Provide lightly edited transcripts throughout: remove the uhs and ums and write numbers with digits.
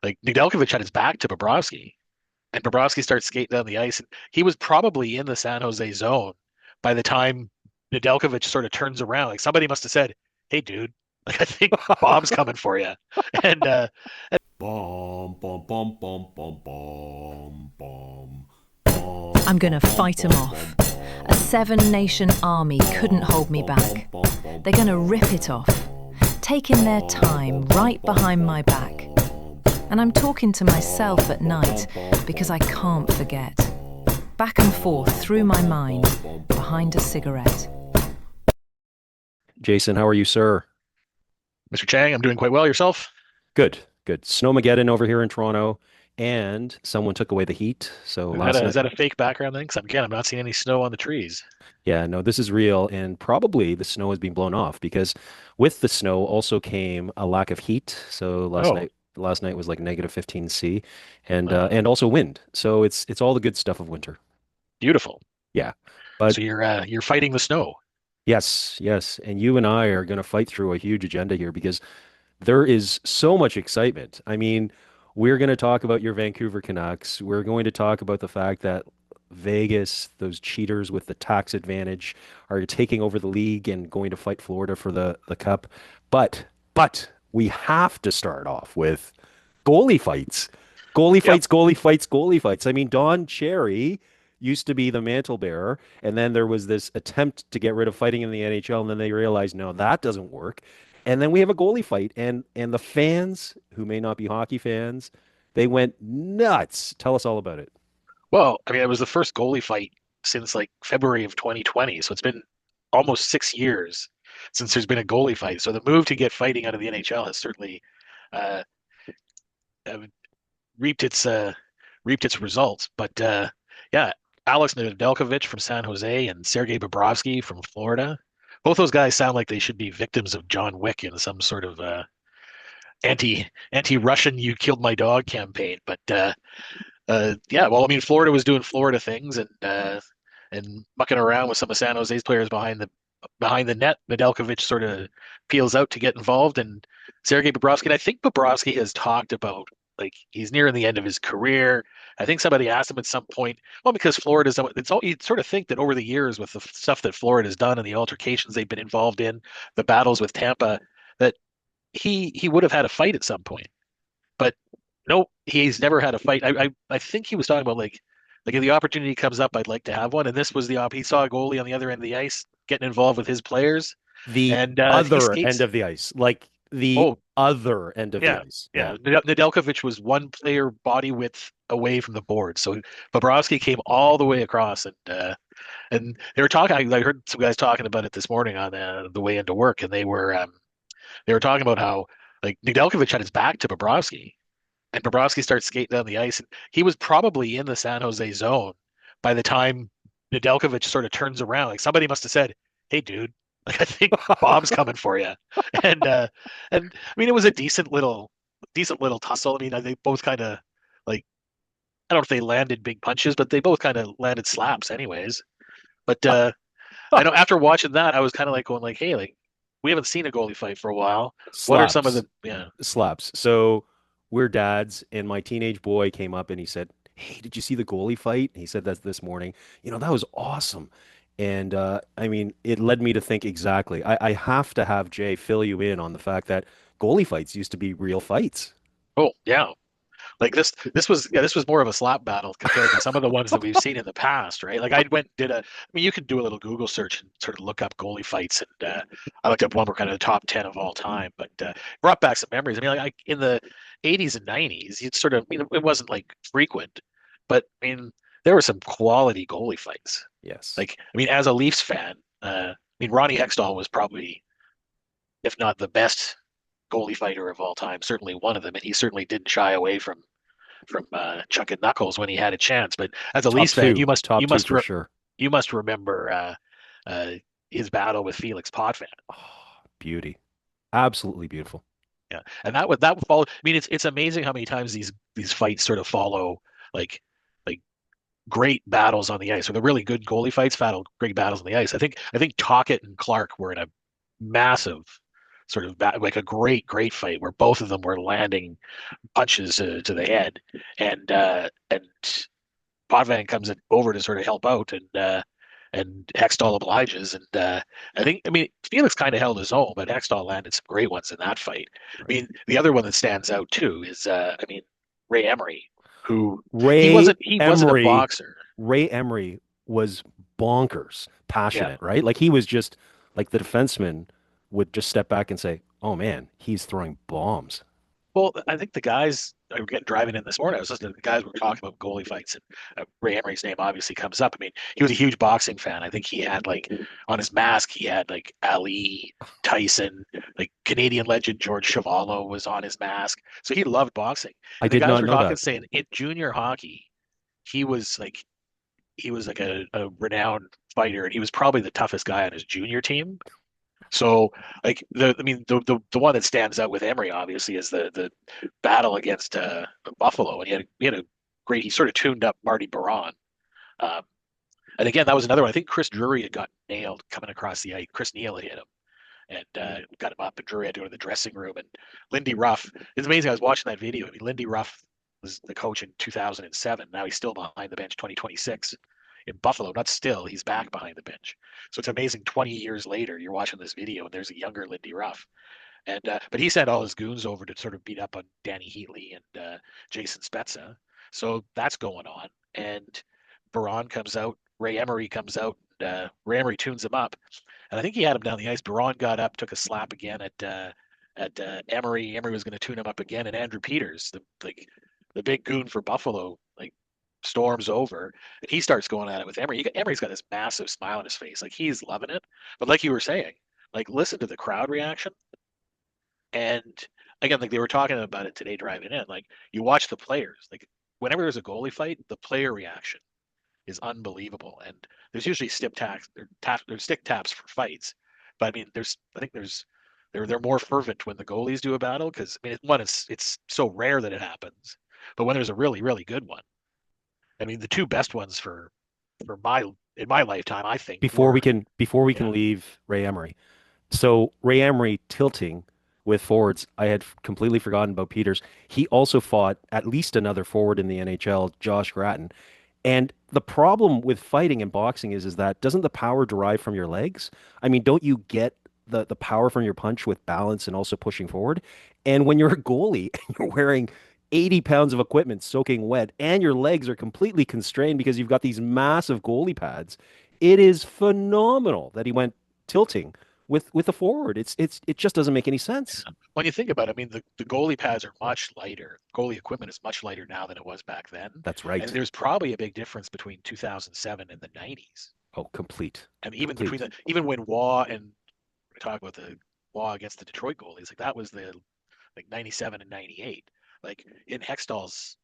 like Nedeljkovic had his back to Bobrovsky, and Bobrovsky starts skating down the ice, and he was probably in the San Jose zone by the time Nedeljkovic sort of turns around. Like somebody must have said, "Hey, dude, like I think Bob's coming for you," and Bom, bom, bom, bom, bom, bom, bom. I'm Bom, gonna bom, bom, fight 'em bom, bom, off. A bom. 7 nation army couldn't Bom, hold me bom, bom, back. bom, bom, They're gonna bom, rip it off, bom. taking their Bom, time bom, bom, right bom, behind bom, my back. bom, And I'm talking to myself bom, at bom, night bom, bom, because I bom, can't bom, forget. bom. Back and forth Bom, through bom, my bom, mind bom, bom, behind a cigarette. bom. Jason, how are you, sir? Mr. Chang, I'm doing quite well. Yourself? Good, good. Snowmageddon over here in Toronto, and someone took away the heat. So last Is night, that a fake background thing? Because again, I'm not seeing any snow on the trees. yeah, no, this is real, and probably the snow is being blown off because with the snow also came a lack of heat. So Oh, last night was like negative 15 C, uh, and also wind. So it's all the good stuff of winter. beautiful. Yeah, but So you're fighting the snow. yes, yes, and you and I are going to fight through a huge agenda here because there is so much excitement. I mean, we're going to talk about your Vancouver Canucks. We're going to talk about the fact that Vegas, those cheaters with the tax advantage, are taking over the league and going to fight Florida for the cup. But we have to start off with goalie fights. Goalie Yep. fights, goalie fights, goalie fights. I mean, Don Cherry used to be the mantle bearer, and then there was this attempt to get rid of fighting in the NHL, and then they realized, no, that doesn't work. And then we have a goalie fight, and the fans who may not be hockey fans, they went nuts. Tell us all about it. Well, I mean, it was the first goalie fight since like February of 2020. So it's been almost 6 years since there's been a goalie fight. So the move to get fighting out of the NHL has certainly uh, uh, reaped its uh, reaped its results. But yeah, Alex Nedeljkovic from San Jose and Sergei Bobrovsky from Florida. Both those guys sound like they should be victims of John Wick in some sort of anti-Russian "you killed my dog" campaign. But yeah, well, I mean, Florida was doing Florida things and mucking around with some of San Jose's players behind the net. Nedeljkovic sort of peels out to get involved, and Sergei Bobrovsky. And I think Bobrovsky has talked about like he's nearing the end of his career. I think somebody asked him at some point, well, because Florida's it's all you sort of think that over the years with the stuff that Florida's done and the altercations they've been involved in, the battles with Tampa, that he would have had a fight at some point. But no, he's never had a fight. I think he was talking about like if the opportunity comes up, I'd like to have one. And this was the op. He saw a goalie on the other end of the ice getting involved with his players, The and he other end skates. of the ice, like the Oh other end of the yeah, ice. Yeah. yeah. Nedeljkovic was one player body width away from the board, so Bobrovsky came all the way across, and they were talking. I heard some guys talking about it this morning on the way into work, and they were talking about how like Nedeljkovic had his back to Bobrovsky, and Bobrovsky starts skating down the ice, and he was probably in the San Jose zone by the time Nedeljkovic sort of turns around. Like somebody must have said, "Hey, dude, like I think Bob's coming for you," and I mean it was a decent little tussle. I mean they both kind of like I don't know if they landed big punches, but they both kind of landed slaps anyways. But I know after watching that, I was kind of like going like, "Hey, like we haven't seen a goalie fight for a while. What are some of Slaps. the yeah?" Slaps. So we're dads, and my teenage boy came up and he said, "Hey, did you see the goalie fight?" He said that this morning. That was awesome. And I mean, it led me to think exactly. I have to have Jay fill you in on the fact that goalie fights used to be real fights. Oh yeah, like this was more of a slap battle compared to some of the ones that we've seen in the past, right? Like I went and did a, I mean, you could do a little Google search and sort of look up goalie fights, and I looked up one were kind of the top 10 of all time, but brought back some memories. I mean, like in the 80s and 90s, you'd sort of, I mean, it wasn't like frequent, but I mean, there were some quality goalie fights. Yes. Like, I mean, as a Leafs fan, I mean, Ronnie Hextall was probably, if not the best goalie fighter of all time, certainly one of them, and he certainly didn't shy away from chucking knuckles when he had a chance. But as a Leafs fan, Top two for sure. you must remember uh, his battle with Felix Potvin. Oh, beauty. Absolutely beautiful. Yeah, and that would follow. I mean, it's amazing how many times these fights sort of follow like like great battles on the ice, or the really good goalie fights follow great battles on the ice. I think Tocchet and Clark were in a massive sort of like a great fight where both of them were landing punches to the head, and Potvin comes over to sort of help out, and Hextall obliges, and I mean Felix kind of held his own, but Hextall landed some great ones in that fight. I Right. mean, the other one that stands out too is I mean Ray Emery, who Ray he wasn't a Emery, boxer. Ray Emery was bonkers Yeah. passionate, right? Like he was just like the defenseman would just step back and say, "Oh man, he's throwing bombs." Well, I think the guys I were getting driving in this morning. I was listening to the guys were talking about goalie fights, and Ray Emery's name obviously comes up. I mean, he was a huge boxing fan. I think he had like on his mask, he had like Ali, Tyson, like Canadian legend George Chuvalo was on his mask. So he loved boxing. I And the did guys not were know talking that. saying in junior hockey, he was like a renowned fighter, and he was probably the toughest guy on his junior team. So, like I mean, the one that stands out with Emery obviously is the battle against Buffalo, and he had a great. He sort of tuned up Marty Biron, um, and again that was another one. I think Chris Drury had got nailed coming across the ice. Chris Neal had hit him and got him up, and Drury had to go to the dressing room. And Lindy Ruff, it's amazing. I was watching that video. I mean, Lindy Ruff was the coach in 2007. Now he's still behind the bench 2026 in Buffalo. Not still, he's back behind the bench. So it's amazing. 20 years later, you're watching this video, and there's a younger Lindy Ruff. And but he sent all his goons over to sort of beat up on Danny Heatley and Jason Spezza. So that's going on. And Baron comes out. Ray Emery comes out. Ray Emery tunes him up, and I think he had him down the ice. Baron got up, took a slap again at Emery. Emery was going to tune him up again, and Andrew Peters, the big goon for Buffalo, like storms over, and he starts going at it with Emery. Emery's got this massive smile on his face, like he's loving it. But like you were saying, like listen to the crowd reaction, and again, like they were talking about it today driving in. Like you watch the players, like whenever there's a goalie fight, the player reaction is unbelievable. And there's usually there's stick taps for fights, but I mean, I think they're more fervent when the goalies do a battle because I mean, one, it's so rare that it happens, but when there's a really good one, I mean, the two best ones for my in my lifetime, I think, were Before we yeah, can leave Ray Emery. So Ray Emery tilting with forwards, I had completely forgotten about Peters. He also fought at least another forward in the NHL, Josh Gratton. And the problem with fighting and boxing is that doesn't the power derive from your legs? I mean, don't you get the power from your punch with balance and also pushing forward? And when you're a goalie and you're wearing 80 pounds of equipment soaking wet and your legs are completely constrained because you've got these massive goalie pads, it is phenomenal that he went tilting with the forward. It just doesn't make any sense. when you think about it, I mean, the goalie pads are much lighter. Goalie equipment is much lighter now than it was back then. That's And right. there's probably a big difference between 2007 and the 90s. Oh, complete. And even between Complete. even when Waugh and we talk about the Waugh against the Detroit goalies, like that was the like 97 and 98. Like in Hextall's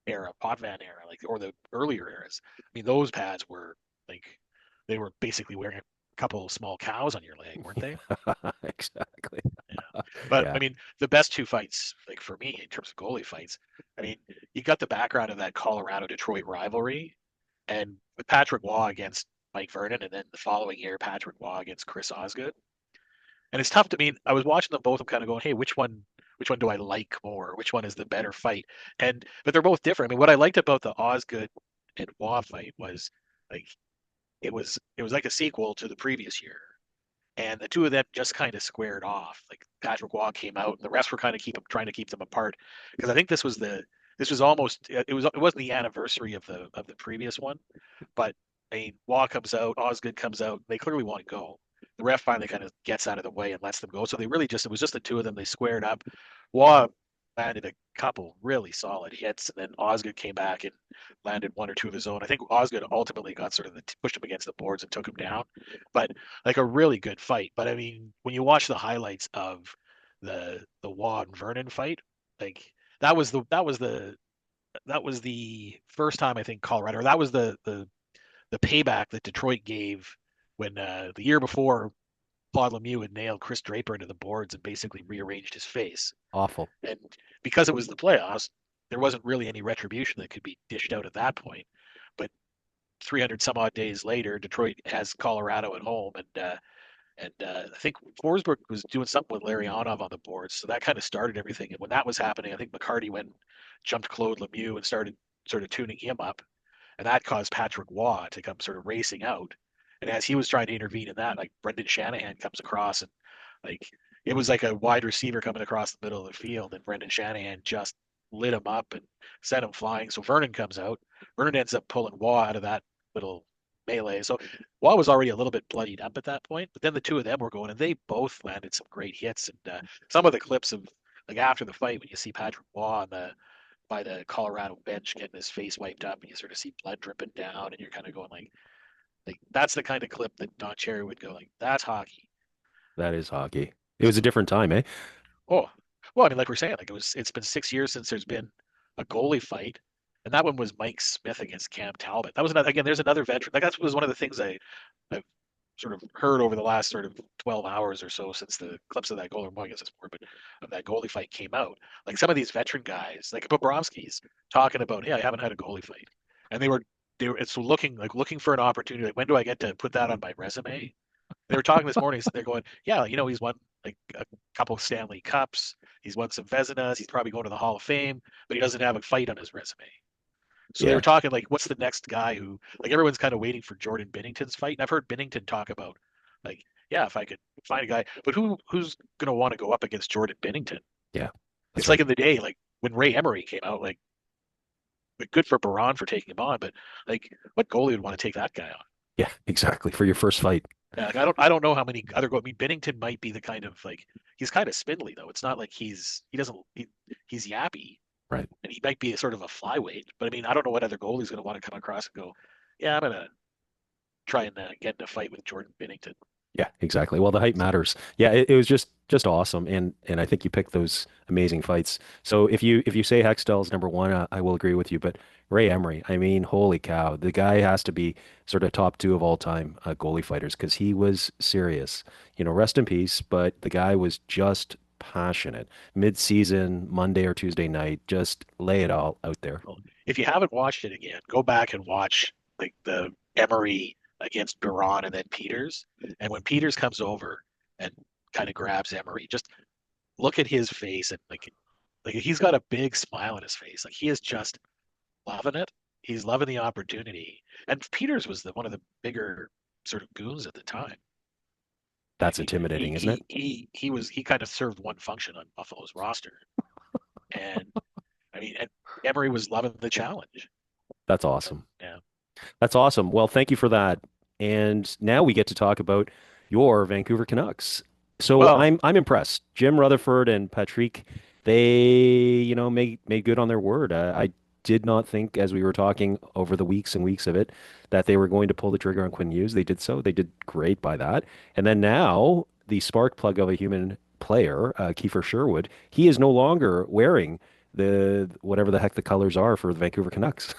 era, Potvin era, like or the earlier eras, I mean, those pads were like they were basically wearing a couple of small cows on your leg, weren't they? Exactly. Yeah. But Yeah. I mean, the best two fights, like for me, in terms of goalie fights, I mean, you got the background of that Colorado Detroit rivalry, and with Patrick Waugh against Mike Vernon, and then the following year, Patrick Waugh against Chris Osgood. And it's tough to me. I was watching them both. I'm kind of going, hey, which one do I like more? Which one is the better fight? And but they're both different. I mean, what I liked about the Osgood and Waugh fight was like it was like a sequel to the previous year, and the two of them just kind of squared off. Like Patrick Waugh came out, and the rest were kind of trying to keep them apart because I think this was almost it wasn't the anniversary of the previous one, but I mean Waugh comes out, Osgood comes out, they clearly want to go. The ref finally kind of gets out of the way and lets them go. So they really just it was just the two of them. They squared up. Waugh landed a couple really solid hits, and then Osgood came back and landed one or two of his own. I think Osgood ultimately got sort of pushed him against the boards and took him down, but like a really good fight. But I mean, when you watch the highlights of the Waugh and Vernon fight, like that was the first time I think Colorado, or that was the payback that Detroit gave when the year before Claude Lemieux had nailed Chris Draper into the boards and basically rearranged his face. Awful. And because it was the playoffs, there wasn't really any retribution that could be dished out at that point. But 300 some odd days later, Detroit has Colorado at home, And I think Forsberg was doing something with Larionov on the boards, so that kind of started everything. And when that was happening, I think McCarty went and jumped Claude Lemieux and started sort of tuning him up, and that caused Patrick Waugh to come sort of racing out. And as he was trying to intervene in that, like Brendan Shanahan comes across and like it was like a wide receiver coming across the middle of the field, and Brendan Shanahan just lit him up and sent him flying. So Vernon comes out. Vernon ends up pulling Waugh out of that little melee. So Waugh was already a little bit bloodied up at that point, but then the two of them were going, and they both landed some great hits. And some of the clips of like after the fight, when you see Patrick Waugh on the by the Colorado bench getting his face wiped up, and you sort of see blood dripping down, and you're kind of going like that's the kind of clip that Don Cherry would go like, that's hockey. That is hockey. It was a different time, eh? Oh, well, I mean, like we're saying, like it's been 6 years since there's been a goalie fight, and that one was Mike Smith against Cam Talbot. That was another, again, there's another veteran. Like that was one of the things I've sort of heard over the last sort of 12 hours or so since the clips of that goal, or well, I guess it's more, but of that goalie fight came out. Like some of these veteran guys, like Bobrovsky's talking about, hey, I haven't had a goalie fight, and they were it's looking for an opportunity. Like when do I get to put that on my resume? They were talking this morning. So they're going, yeah, he's won like a couple of Stanley Cups. He's won some Vezinas. He's probably going to the Hall of Fame, but he doesn't have a fight on his resume. So they were Yeah. talking like, what's the next guy who like everyone's kind of waiting for Jordan Binnington's fight, and I've heard Binnington talk about like, yeah, if I could find a guy, but who's gonna want to go up against Jordan Binnington? Yeah. That's It's right. like in the day, like when Ray Emery came out, like good for Biron for taking him on, but like what goalie would want to take that guy on? Yeah, exactly. For your first fight. Yeah, like, I don't know how many other go. I mean, Binnington might be the kind of like he's kind of spindly though. It's not like he's yappy, Right. and he might be a sort of a flyweight. But I mean, I don't know what other goalie's going to want to come across and go, yeah, I'm gonna try and get in a fight with Jordan Binnington. Yeah, exactly. Well, the height matters. Yeah, it was just awesome, and I think you picked those amazing fights. So if you say Hextall's number one, I will agree with you. But Ray Emery, I mean, holy cow, the guy has to be sort of top two of all time goalie fighters because he was serious. Rest in peace. But the guy was just passionate. Mid-season, Monday or Tuesday night, just lay it all out there. Well, if you haven't watched it again, go back and watch like the Emery against Biron and then Peters. And when Peters comes over and kind of grabs Emery, just look at his face and like he's got a big smile on his face. Like he is just loving it. He's loving the opportunity. And Peters was one of the bigger sort of goons at the time. Like That's intimidating, isn't it? he kind of served one function on Buffalo's roster. And I mean, and Emery was loving the challenge. That's awesome. Yeah. That's awesome. Well, thank you for that. And now we get to talk about your Vancouver Canucks. So Well, I'm impressed. Jim Rutherford and Patrick, they, made good on their word. I did not think, as we were talking over the weeks and weeks of it, that they were going to pull the trigger on Quinn Hughes. They did so. They did great by that. And then now the spark plug of a human player, Keifer Sherwood, he is no longer wearing the whatever the heck the colors are for the Vancouver Canucks.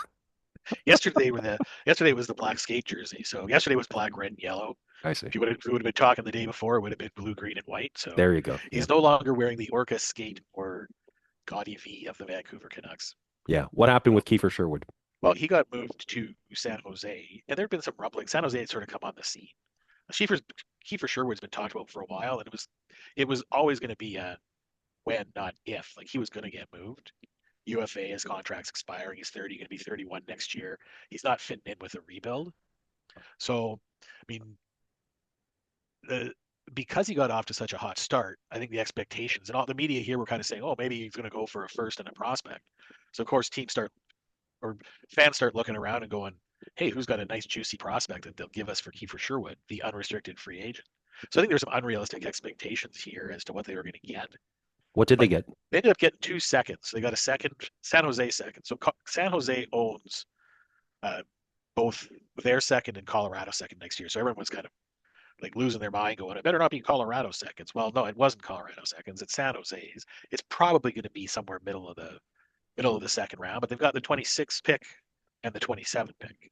yesterday was the black skate jersey. So yesterday was black, red, and yellow. I see. If we would have been talking the day before, it would have been blue, green, and white. So There you go. Yeah. he's no longer wearing the Orca skate or gaudy V of the Vancouver Canucks. Yeah. What happened with Keifer Sherwood? Well, he got moved to San Jose, and there had been some rumbling. San Jose had sort of come on the scene. Keifer Sherwood's been talked about for a while, and it was always going to be a when, not if. Like he was going to get moved. UFA, his contract's expiring. He's 30, going to be 31 next year. He's not fitting in with a rebuild. So, I mean, because he got off to such a hot start, I think the expectations and all the media here were kind of saying, oh, maybe he's going to go for a first and a prospect. So, of course, fans start looking around and going, hey, who's got a nice, juicy prospect that they'll give us for Kiefer Sherwood, the unrestricted free agent? So I think there's some unrealistic expectations here as to what they were going to get. What did they Like, get? they ended up getting 2 seconds. They got a second, San Jose second. So San Jose owns both their second and Colorado second next year. So everyone was kind of like losing their mind going, it better not be Colorado seconds. Well, no, it wasn't Colorado seconds. It's San Jose's. It's probably going to be somewhere middle of the second round, but they've got the 26th pick and the 27th pick.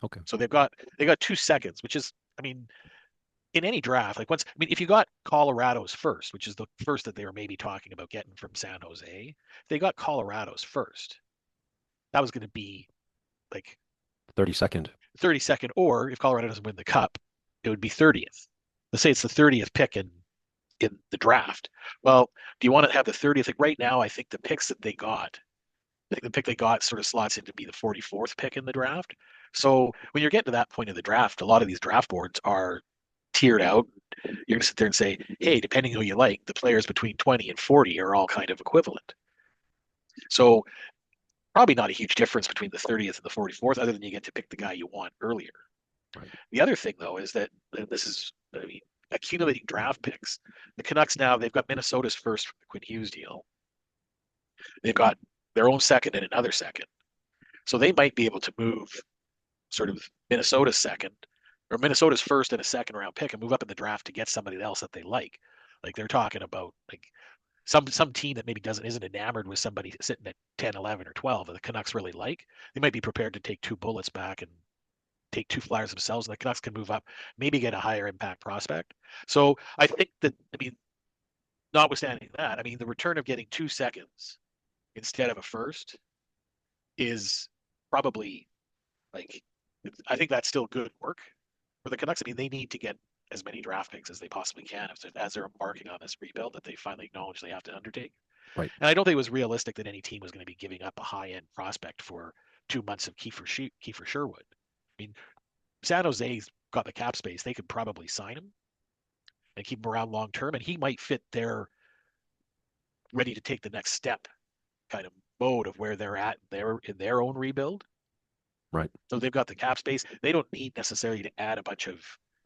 Okay. So they got 2 seconds, which is, I mean, in any draft, like if you got Colorado's first, which is the first that they were maybe talking about getting from San Jose, if they got Colorado's first, that was going to be like 32nd. 32nd, or if Colorado doesn't win the cup, it would be 30th. let's say it's the 30th pick in the draft. Well, do you want to have the 30th? Like right now, I think the picks that they got, I think the pick they got sort of slots in to be the 44th pick in the draft. So when you're getting to that point of the draft, a lot of these draft boards are tiered out. You're going to sit there and say, hey, depending who you like, the players between 20 and 40 are all kind of equivalent. So probably not a huge difference between the 30th and the 44th, other than you get to pick the guy you want earlier. Right. The other thing, though, is that this is, I mean, accumulating draft picks. The Canucks now, they've got Minnesota's first for the Quinn Hughes deal. They've got their own second and another second. So they might be able to move sort of Minnesota's second or Minnesota's first and a second round pick and move up in the draft to get somebody else that they like. Like they're talking about like some team that maybe isn't enamored with somebody sitting at 10, 11, or 12 that the Canucks really like. They might be prepared to take two bullets back and take two flyers themselves, and the Canucks can move up, maybe get a higher impact prospect. So I think that, I mean, notwithstanding that, I mean, the return of getting 2 seconds instead of a first is probably like, I think that's still good work for the Canucks. I mean, they need to get as many draft picks as they possibly can as they're embarking on this rebuild that they finally acknowledge they have to undertake. Right. And I don't think it was realistic that any team was going to be giving up a high-end prospect for 2 months of Keifer Sherwood. I mean, San Jose's got the cap space. They could probably sign him and keep him around long term, and he might fit their ready to take the next step kind of mode of where they're at in their own rebuild. Right. So they've got the cap space. They don't need necessarily to add a bunch of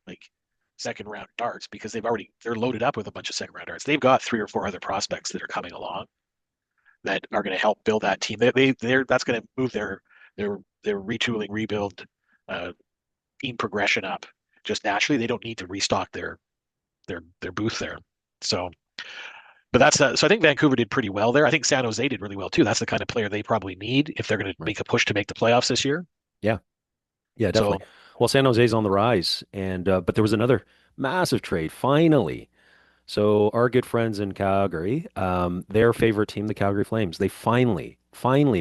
like second round darts because they're loaded up with a bunch of second round darts. They've got 3 or 4 other prospects that are coming along that are going to help build that team. That's going to move their retooling, rebuild, team progression up just naturally. They don't need to restock their booth there. So, but so I think Vancouver did pretty well there. I think San Jose did really well too. That's the kind of player they probably need if they're going to make a push to make the playoffs this year. Yeah. Yeah, definitely. So, Well, San Jose's on the rise, and but there was another massive trade finally. So our good friends in Calgary, their favorite team, the Calgary Flames, they finally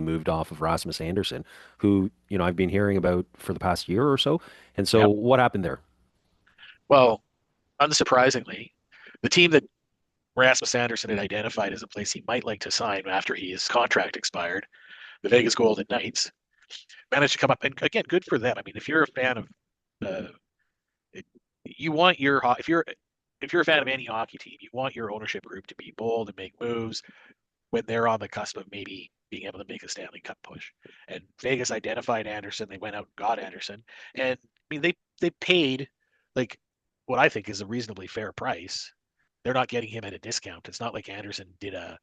moved off of Rasmus Andersson, who, I've been hearing about for the past year or so. And so yeah. what happened there? Well, unsurprisingly, the team that Rasmus Andersson had identified as a place he might like to sign after his contract expired, the Vegas Golden Knights, managed to come up. And again, good for them. I mean, if you're a fan of, you want if you're a fan of any hockey team, you want your ownership group to be bold and make moves when they're on the cusp of maybe being able to make a Stanley Cup push. And Vegas identified Andersson. They went out and got Andersson. And I mean, they paid like what I think is a reasonably fair price. They're not getting him at a discount. It's not like Andersson did a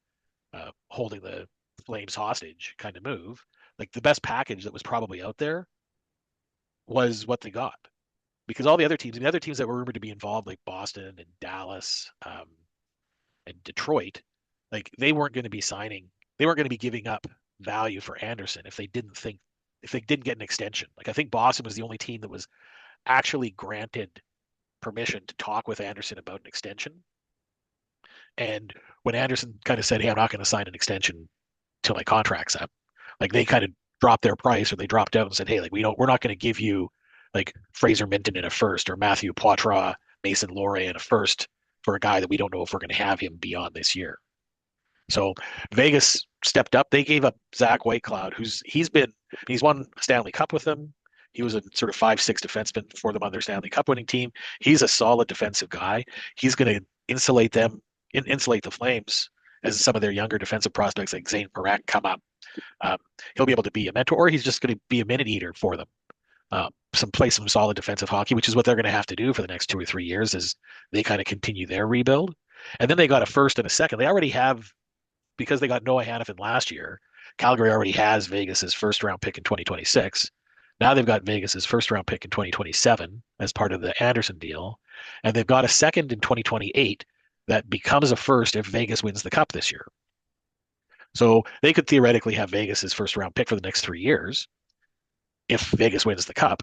holding the Flames hostage kind of move. Like the best package that was probably out there was what they got. Because all the other teams that were rumored to be involved, like Boston and Dallas and Detroit, like they weren't going to be giving up value for Andersson if they didn't get an extension. Like I think Boston was the only team that was actually granted permission to talk with Andersson about an extension. And when Andersson kind of said, "Hey, I'm not going to sign an extension till my contract's up," like they kind of dropped their price, or they dropped out and said, "Hey, like we're not going to give you like Fraser Minton in a first, or Matthew Poitras, Mason Lohrei in a first for a guy that we don't know if we're going to have him beyond this year." So Vegas stepped up. They gave up Zach Whitecloud, he's won a Stanley Cup with them. He was a sort of 5-6 defenseman for them on their Stanley Cup winning team. He's a solid defensive guy. He's going to insulate the Flames as some of their younger defensive prospects like Zane Parekh come up. He'll be able to be a mentor, or he's just going to be a minute eater for them. Play some solid defensive hockey, which is what they're going to have to do for the next 2 or 3 years as they kind of continue their rebuild. And then they got a first and a second. They already have, because they got Noah Hannafin last year, Calgary already has Vegas's first round pick in 2026. Now they've got Vegas's first round pick in 2027 as part of the Andersson deal. And they've got a second in 2028 that becomes a first if Vegas wins the Cup this year. So they could theoretically have Vegas's first round pick for the next 3 years if Vegas wins the Cup.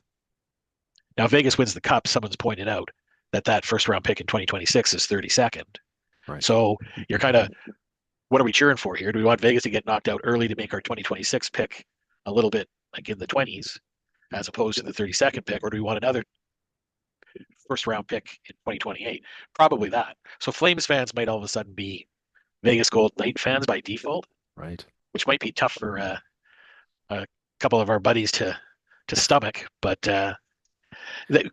Now, if Vegas wins the Cup, someone's pointed out that first round pick in 2026 is 32nd. Right. So you're kind of, what are we cheering for here? Do we want Vegas to get knocked out early to make our 2026 pick a little bit like in the 20s as opposed to the 32nd pick? Or do we want another first round pick in 2028. Probably that. So Flames fans might all of a sudden be Vegas Golden Knight fans by default, Right. which might be tough for a couple of our buddies to stomach. But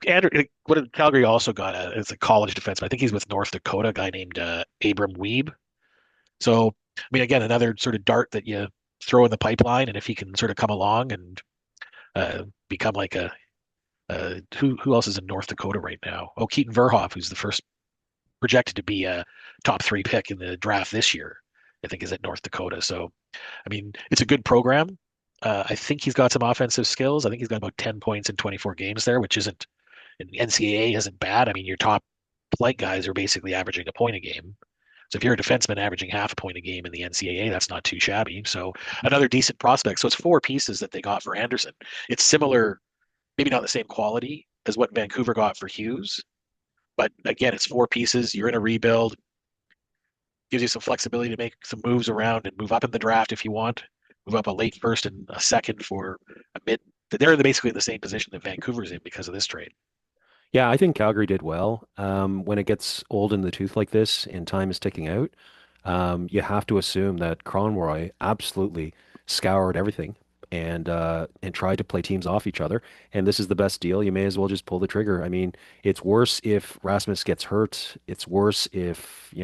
Andrew, what Calgary also got is a college defenseman. I think he's with North Dakota, a guy named Abram Weeb. So, I mean, again, another sort of dart that you throw in the pipeline, and if he can sort of come along and become like who else is in North Dakota right now? Oh, Keaton Verhoff, who's the first projected to be a top 3 pick in the draft this year, I think is at North Dakota. So, I mean, it's a good program. I think he's got some offensive skills. I think he's got about 10 points in 24 games there, which isn't in the NCAA isn't bad. I mean, your top flight guys are basically averaging a point a game. So if you're a defenseman averaging half a point a game in the NCAA, that's not too shabby. So another decent prospect. So it's 4 pieces that they got for Anderson. It's similar, maybe not the same quality as what Vancouver got for Hughes, but again, it's 4 pieces. You're in a rebuild, gives you some flexibility to make some moves around and move up in the draft if you want. Move up a late first and a second for a mid. They're basically in the same position that Vancouver's in because of this trade. Yeah, I think Calgary did well. When it gets old in the tooth like this and time is ticking out, you have to assume that Cronroy absolutely scoured everything and tried to play teams off each other. And this is the best deal. You may as well just pull the trigger. I mean, it's worse if Rasmus gets hurt. It's worse if,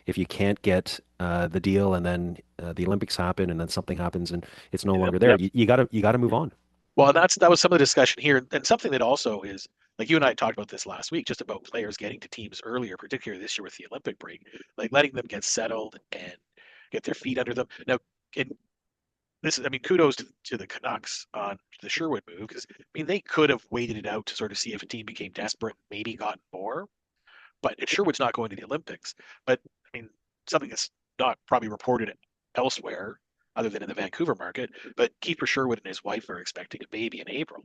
if you can't get the deal and then the Olympics happen and then something happens and it's no Yep, longer there. yep. You gotta move on. Well, that was some of the discussion here, and something that also is like you and I talked about this last week, just about players getting to teams earlier, particularly this year with the Olympic break, like letting them get settled and get their feet under them. Now, in this is, I mean, kudos to the Canucks on the Sherwood move because I mean they could have waited it out to sort of see if a team became desperate, maybe gotten more. But Sherwood's not going to the Olympics. But I mean, something that's not probably reported elsewhere other than in the Vancouver market. But Keifer Sherwood and his wife are expecting a baby in April.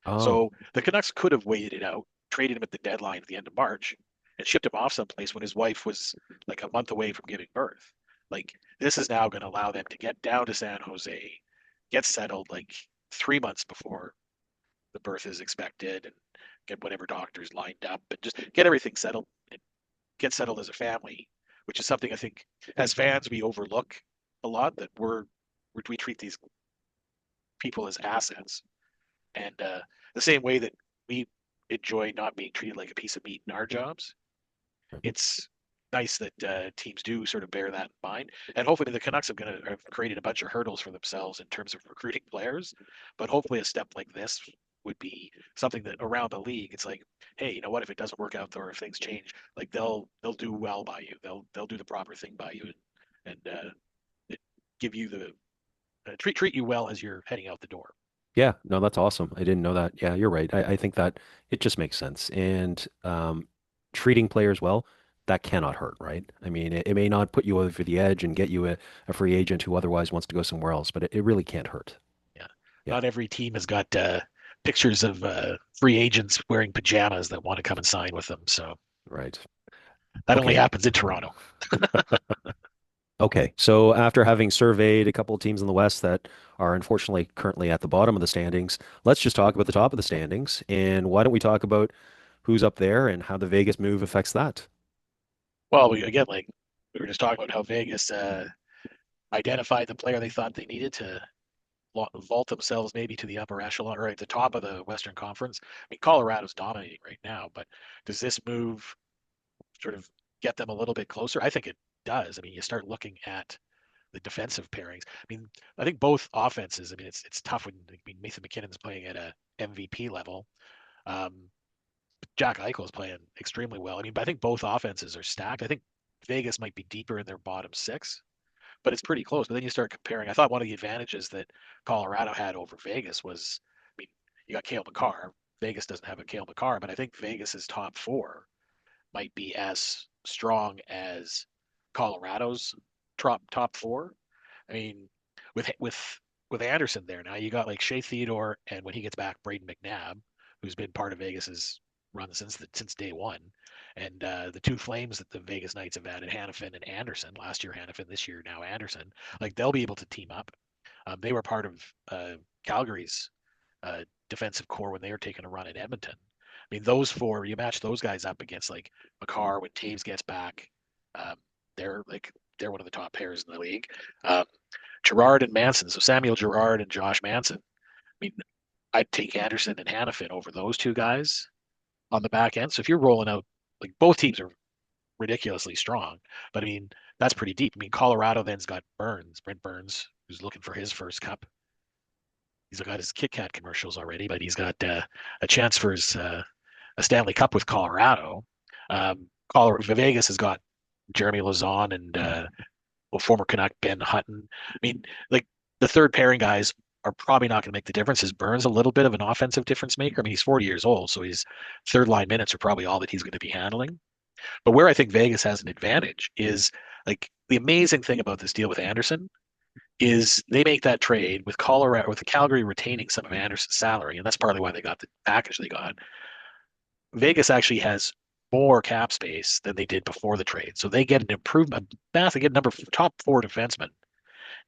Oh, So the Canucks could have waited it out, traded him at the deadline at the end of March, and shipped him off someplace when his wife was like a month away from giving birth. Like this is now going to allow them to get down to San Jose, get settled like 3 months before the birth is expected, and get whatever doctors lined up, and just get everything settled and get settled as a family, which is something I think as fans we overlook a lot that we treat these people as assets, and the same way that we enjoy not being treated like a piece of meat in our jobs. It's nice that teams do sort of bear that in mind, and hopefully the Canucks have created a bunch of hurdles for themselves in terms of recruiting players, but hopefully a step like this would be something that around the league it's like, hey, you know what, if it doesn't work out or if things change, like they'll do well by you, they'll do the proper thing by you, and give you the treat you well as you're heading out the door. yeah, no, that's awesome. I didn't know that. Yeah, you're right. I think that it just makes sense. And treating players well, that cannot hurt, right? I mean, it may not put you over the edge and get you a free agent who otherwise wants to go somewhere else, but it really can't hurt. Yeah, Yeah, not every team has got pictures of free agents wearing pajamas that want to come and sign with them, so right. that only Okay. happens in Toronto. Okay. So after having surveyed a couple of teams in the West that are unfortunately currently at the bottom of the standings, let's just talk about the top of the standings. And why don't we talk about who's up there and how the Vegas move affects that? Well, again, like we were just talking about how Vegas identified the player they thought they needed to vault themselves maybe to the upper echelon or at the top of the Western Conference. I mean, Colorado's dominating right now, but does this move sort of get them a little bit closer? I think it does. I mean, you start looking at the defensive pairings. I mean, I think both offenses. I mean, it's tough when I mean, Nathan McKinnon's playing at a MVP level. Um, Jack Eichel is playing extremely well. I mean, but I think both offenses are stacked. I think Vegas might be deeper in their bottom 6, but it's pretty close. But then you start comparing. I thought one of the advantages that Colorado had over Vegas was, I mean, you got Cale Makar. Vegas doesn't have a Cale Makar, but I think Vegas's top 4 might be as strong as Colorado's top 4. I mean, with Anderson there now, you got like Shea Theodore, and when he gets back, Braden McNabb, who's been part of Vegas's run since day one, and the 2 flames that the Vegas Knights have added, Hannafin and Anderson. Last year Hannafin, this year now Anderson. Like they'll be able to team up. They were part of Calgary's defensive core when they were taking a run at Edmonton. mean, those four, you match those guys up against like Makar when Taves gets back. Um, they're one of the top pairs in the league. Um, Girard and Manson. So Samuel Girard and Josh Manson. I mean, I'd take Anderson and Hannafin over those two guys on the back end. So if you're rolling out, like both teams are ridiculously strong, but I mean, that's pretty deep. I mean, Colorado then's got Brent Burns, who's looking for his first cup. He's got his Kit Kat commercials already, but he's got a chance for his a Stanley Cup with Colorado. Vegas has got Jeremy Lauzon and former Canuck Ben Hutton. I mean, like the third pairing guys are probably not going to make the difference. Is Burns a little bit of an offensive difference maker? I mean, he's 40 years old, so his third line minutes are probably all that he's going to be handling. But where I think Vegas has an advantage is like the amazing thing about this deal with Anderson is they make that trade with Colorado, with the Calgary retaining some of Anderson's salary, and that's partly why they got the package they got. Vegas actually has more cap space than they did before the trade, so they get an improvement. They get top four defenseman,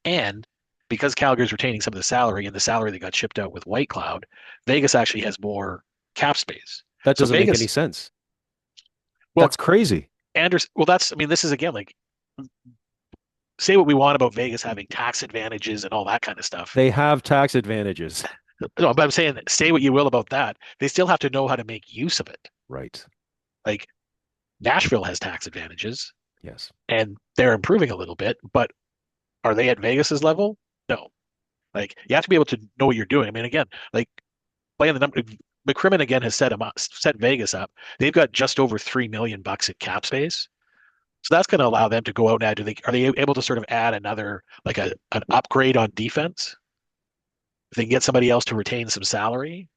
and because Calgary's retaining some of the salary and the salary that got shipped out with White Cloud, Vegas actually has more cap space. That So doesn't make Vegas, any sense. well, That's crazy. Anderson, well, that's, I mean, this is again like say what we want about Vegas having tax advantages and all that kind of stuff. They have tax advantages. No, but I'm saying that say what you will about that, they still have to know how to make use of it. Right. Like Nashville has tax advantages Yes. and they're improving a little bit, but are they at Vegas's level? No. Like you have to be able to know what you're doing. I mean, again, like playing the number, McCrimmon again has set Vegas up. They've got just over $3 million in cap space. So that's going to allow them to go out now. Are they able to sort of add another like an upgrade on defense? If they can get somebody else to retain some salary,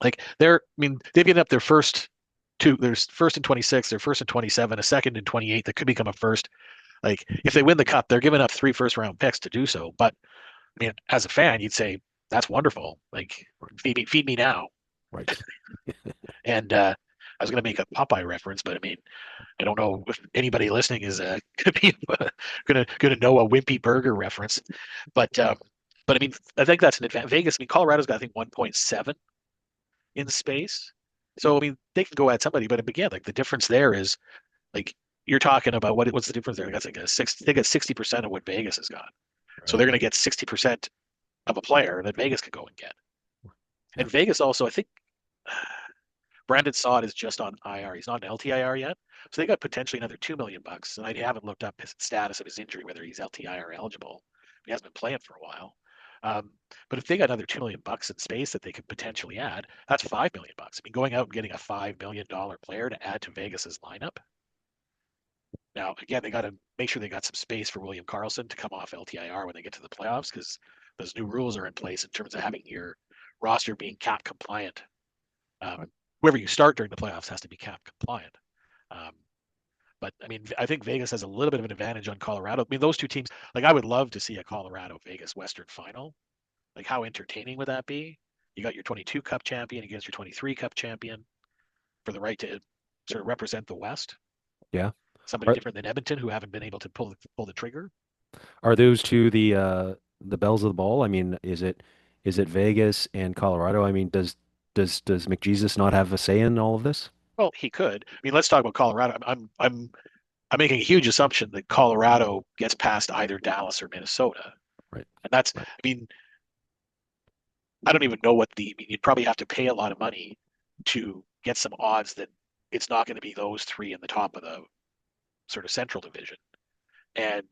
like I mean, they've given up their first two. There's first and 26, their first and 27, a second and 28 that could become a first. Like if they win the cup, they're giving up 3 first-round picks to do so. But I mean, as a fan, you'd say that's wonderful. Like feed me now. Right. And I was going to make a Popeye reference, but I mean, I don't know if anybody listening is going to be going to know a Wimpy Burger reference, but I mean, I think that's an advantage. Vegas, I mean, Colorado's got I think 1.7 in space, so I mean, they can go at somebody, but again, like the difference there is like you're talking about what's the difference there? That's like they got 60% of what Vegas has got, so they're going to get 60% of a player that Vegas could go and get, and Vegas also, I think. Brandon Saad is just on IR. He's not an LTIR yet. So they got potentially another $2 million. And I haven't looked up his status of his injury, whether he's LTIR eligible. He hasn't been playing for a while. But if they got another $2 million in space that they could potentially add, that's $5 million. I mean, going out and getting a $5 million player to add to Vegas's lineup. Now, again, they got to make sure they got some space for William Karlsson to come off LTIR when they get to the playoffs, because those new rules are in place in terms of having your roster being cap compliant. Whoever you start during the playoffs has to be cap compliant. But I mean, I think Vegas has a little bit of an advantage on Colorado. I mean, those two teams, like I would love to see a Colorado Vegas Western final. Like how entertaining would that be? You got your 22 Cup champion against your 23 Cup champion for the right to sort of represent the West. Yeah. Somebody different than Edmonton who haven't been able to pull the trigger. Are those two the bells of the ball? I mean, is it Vegas and Colorado? I mean, does McJesus not have a say in all of this? Well, he could. I mean, let's talk about Colorado. I'm making a huge assumption that Colorado gets past either Dallas or Minnesota. Right. And that's, Right. I mean, I don't even know I mean, you'd probably have to pay a lot of money to get some odds that it's not going to be those three in the top of the sort of Central Division. And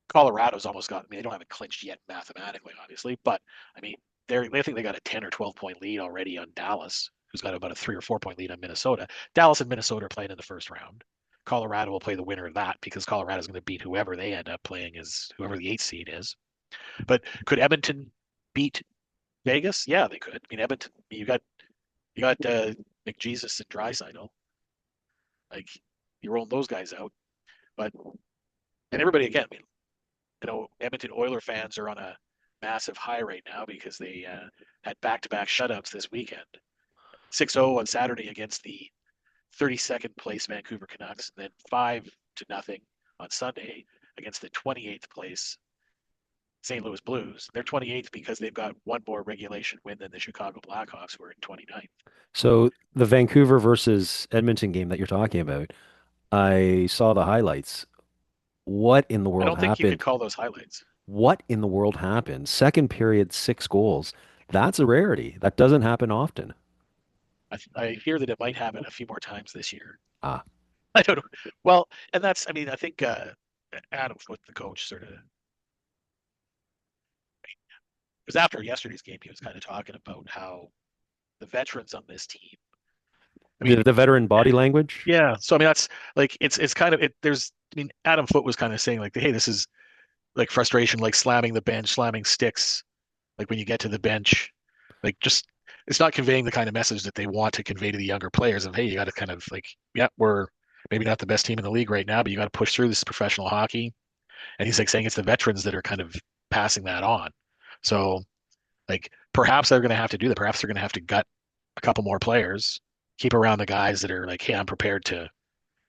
Colorado's almost got, I mean, they don't have it clinched yet mathematically, obviously, but I mean, I think they got a 10 or 12 point lead already on Dallas, who's got about a 3 or 4 point lead on Minnesota. Dallas and Minnesota are playing in the first round. Colorado will play the winner of that because Colorado's going to beat whoever they end up playing as whoever the 8th seed is. But could Edmonton beat Vegas? Yeah, they could. I mean, Edmonton, you got McJesus and Draisaitl. Like you roll those guys out, but and everybody again. I mean, Edmonton Oiler fans are on a massive high right now because they had back-to-back shutouts this weekend. 6-0 on Saturday against the 32nd place Vancouver Canucks, and then 5-0 on Sunday against the 28th place St. Louis Blues. They're 28th because they've got one more regulation win than the Chicago Blackhawks, who are in 29th. So the Vancouver versus Edmonton game that you're talking about, I saw the highlights. What in the I world don't think you could happened? call those highlights. What in the world happened? Second period, 6 goals. That's a rarity. That doesn't happen often. I hear that it might happen a few more times this year. Ah, I don't know. Well, and that's, I mean, I think Adam Foote, the coach, sort of, because after yesterday's game, he was kind of talking about how the veterans on this team, I mean, the veteran body language. yeah. So, I mean, that's like, it's kind of, there's, I mean, Adam Foote was kind of saying, like, hey, this is like frustration, like slamming the bench, slamming sticks, like when you get to the bench, like just, it's not conveying the kind of message that they want to convey to the younger players of, hey, you got to kind of like, yeah, we're maybe not the best team in the league right now, but you got to push through. This professional hockey. And he's like saying it's the veterans that are kind of passing that on. So like perhaps they're going to have to do that. Perhaps they're going to have to gut a couple more players, keep around the guys that are like, hey, I'm prepared to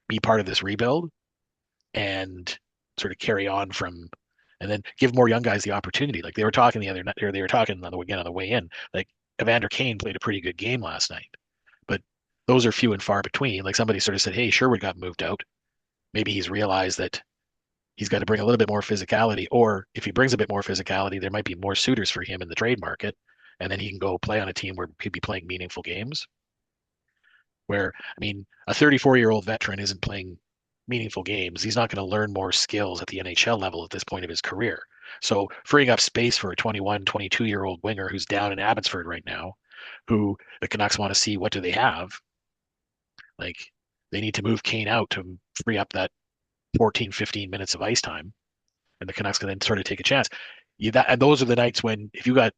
be part of this rebuild and sort of carry on from, and then give more young guys the opportunity. Like they were talking the other night, or they were talking on the again on the way in. Like Evander Kane played a pretty good game last night, but those are few and far between. Like somebody sort of said, hey, Sherwood got moved out. Maybe he's realized that he's got to bring a little bit more physicality, or if he brings a bit more physicality, there might be more suitors for him in the trade market, and then he can go play on a team where he'd be playing meaningful games. Where, I mean, a 34-year-old veteran isn't playing meaningful games. He's not going to learn more skills at the NHL level at this point of his career. So freeing up space for a 21, 22-year-old winger who's down in Abbotsford right now, who the Canucks want to see what do they have. Like they need to move Kane out to free up that 14, 15 minutes of ice time, and the Canucks can then sort of take a chance. And those are the nights when if you got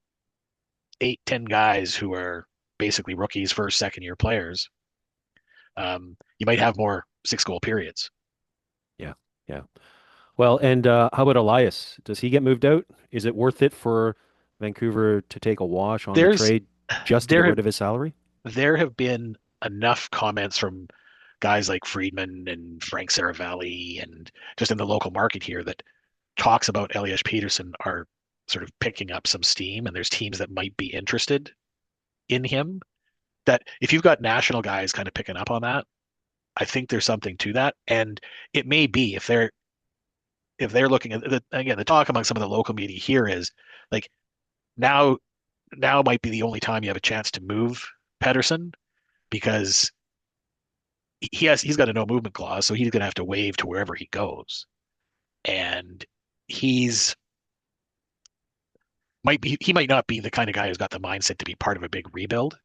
8, 10 guys who are basically rookies, first, second year players, you might have more 6 goal periods. Yeah, yeah. Well, and how about Elias? Does he get moved out? Is it worth it for Vancouver to take a wash on the There's trade just to get there have rid of his salary? there have been enough comments from guys like Friedman and Frank Saravalli and just in the local market here that talks about Elias Peterson are sort of picking up some steam, and there's teams that might be interested in him. That if you've got national guys kind of picking up on that, I think there's something to that. And it may be if they're looking at again, the talk among some of the local media here is like now might be the only time you have a chance to move Pedersen because he's got a no movement clause, so he's going to have to waive to wherever he goes, and he's he might not be the kind of guy who's got the mindset to be part of a big rebuild,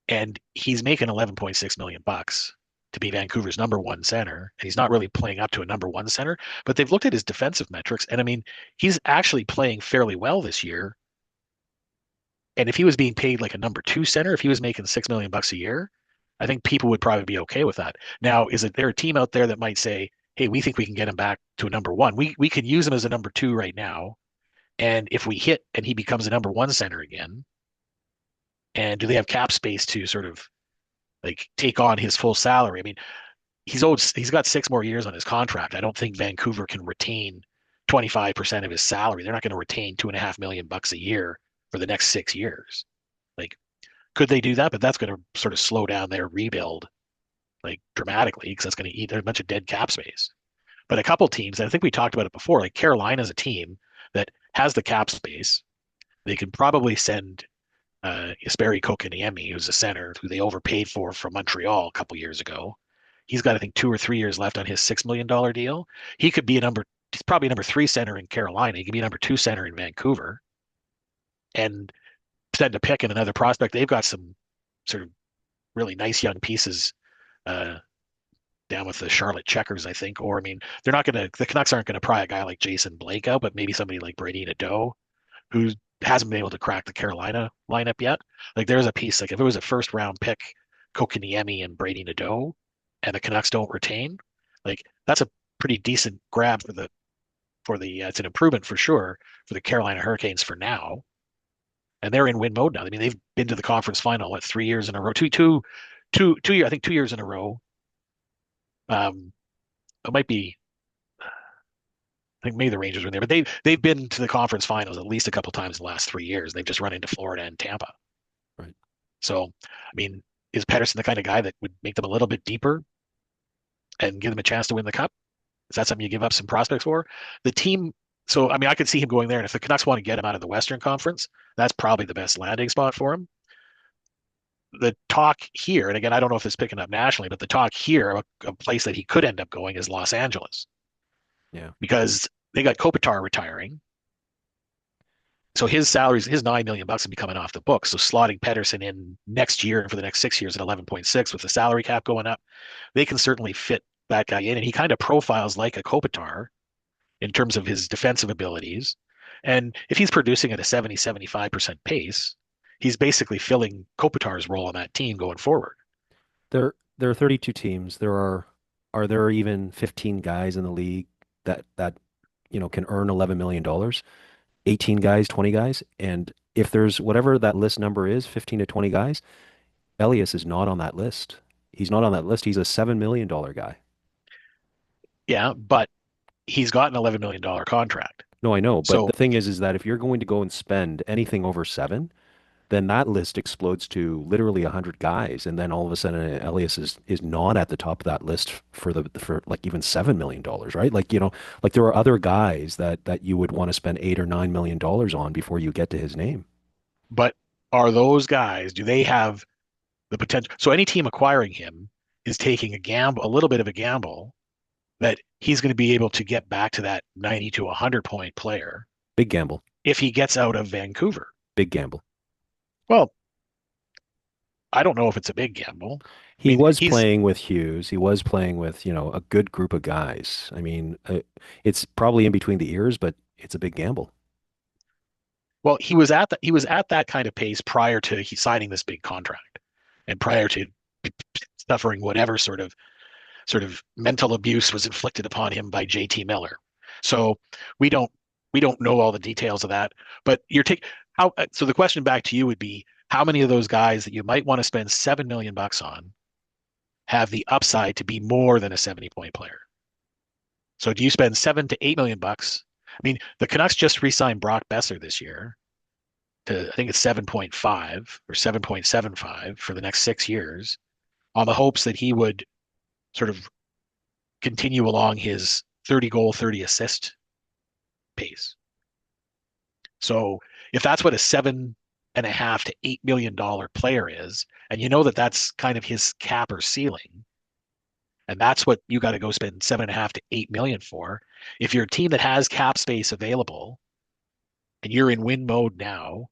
and he's making 11.6 million bucks to be Vancouver's number one center, and he's not really playing up to a number one center. But they've looked at his defensive metrics, and I mean, he's actually playing fairly well this year. And if he was being paid like a number two center, if he was making 6 million bucks a year, I think people would probably be okay with that. Now, is it there a team out there that might say, "Hey, we think we can get him back to a number one. We could use him as a number two right now, and if we hit and he becomes a number one center again, and do they have cap space to sort of like take on his full salary? I mean, he's got 6 more years on his contract. I don't think Vancouver can retain 25% of his salary. They're not going to retain 2.5 million bucks a year for the next 6 years. Like, could they do that? But that's going to sort of slow down their rebuild like dramatically because that's going to eat a bunch of dead cap space. But a couple teams, and I think we talked about it before, like Carolina's a team that has the cap space. They can probably send Jesperi Kotkaniemi, who's a center who they overpaid for from Montreal a couple years ago. He's got, I think, 2 or 3 years left on his $6 million deal. He could be he's probably a number three center in Carolina. He could be a number two center in Vancouver. And instead of picking another prospect, they've got some sort of really nice young pieces down with the Charlotte Checkers, I think. Or, I mean, the Canucks aren't going to pry a guy like Jason Blake out, but maybe somebody like Brady Nadeau, who hasn't been able to crack the Carolina lineup yet. Like, there's a piece, like if it was a first round pick, Kotkaniemi and Brady Nadeau, and the Canucks don't retain, like that's a pretty decent grab for the it's an improvement for sure for the Carolina Hurricanes for now. And they're in win mode now. I mean, they've been to the conference final, 3 years in a row, I think 2 years in a row. It might be I think maybe the Rangers were in there, but they've been to the conference finals at least a couple times in the last 3 years. They've just run into Florida and Tampa. Right. So, I mean, is Pettersson the kind of guy that would make them a little bit deeper and give them a chance to win the cup? Is that something you give up some prospects for? The team. So, I mean, I could see him going there, and if the Canucks want to get him out of the Western Conference, that's probably the best landing spot for him. The talk here, and again, I don't know if it's picking up nationally, but the talk here, a place that he could end up going is Los Angeles. Yeah. Because they got Kopitar retiring. So his salaries, his $9 million will be coming off the books. So slotting Pettersson in next year and for the next 6 years at 11.6 with the salary cap going up, they can certainly fit that guy in. And he kind of profiles like a Kopitar in terms of his defensive abilities. And if he's producing at a 70-75% pace, he's basically filling Kopitar's role on that team going forward. There are 32 teams. Are there even 15 guys in the league that can earn $11 million? 18 guys, 20 guys, and if there's whatever that list number is, 15 to 20 guys, Elias is not on that list. He's not on that list. He's a $7 million guy. Yeah, but he's got an $11 million contract. No, I know, but So, the thing is that if you're going to go and spend anything over seven, then that list explodes to literally 100 guys, and then all of a sudden Elias is not at the top of that list for like even $7 million, right? Like like there are other guys that you would want to spend $8 or $9 million on before you get to his name. but are those guys, do they have the potential? So any team acquiring him is taking a gamble, a little bit of a gamble that he's going to be able to get back to that 90 to 100 point player Big gamble, if he gets out of Vancouver. big gamble. Well, I don't know if it's a big gamble. I He mean, was he's playing with Hughes. He was playing with, a good group of guys. I mean, it's probably in between the ears, but it's a big gamble. well, he was at that kind of pace prior to he signing this big contract and prior to suffering whatever sort of mental abuse was inflicted upon him by JT Miller. So we don't we don't know all the details of that, but you're taking how so the question back to you would be how many of those guys that you might want to spend $7 million on have the upside to be more than a 70-point player? So do you spend $7 to $8 million? I mean, the Canucks just re-signed Brock Besser this year to I think it's 7.5 or 7.75 for the next 6 years on the hopes that he would sort of continue along his 30 goal, 30 assist pace. So if that's what a $7.5 to $8 million player is, and you know that that's kind of his cap or ceiling, and that's what you got to go spend 7.5 to 8 million for. If you're a team that has cap space available and you're in win mode now,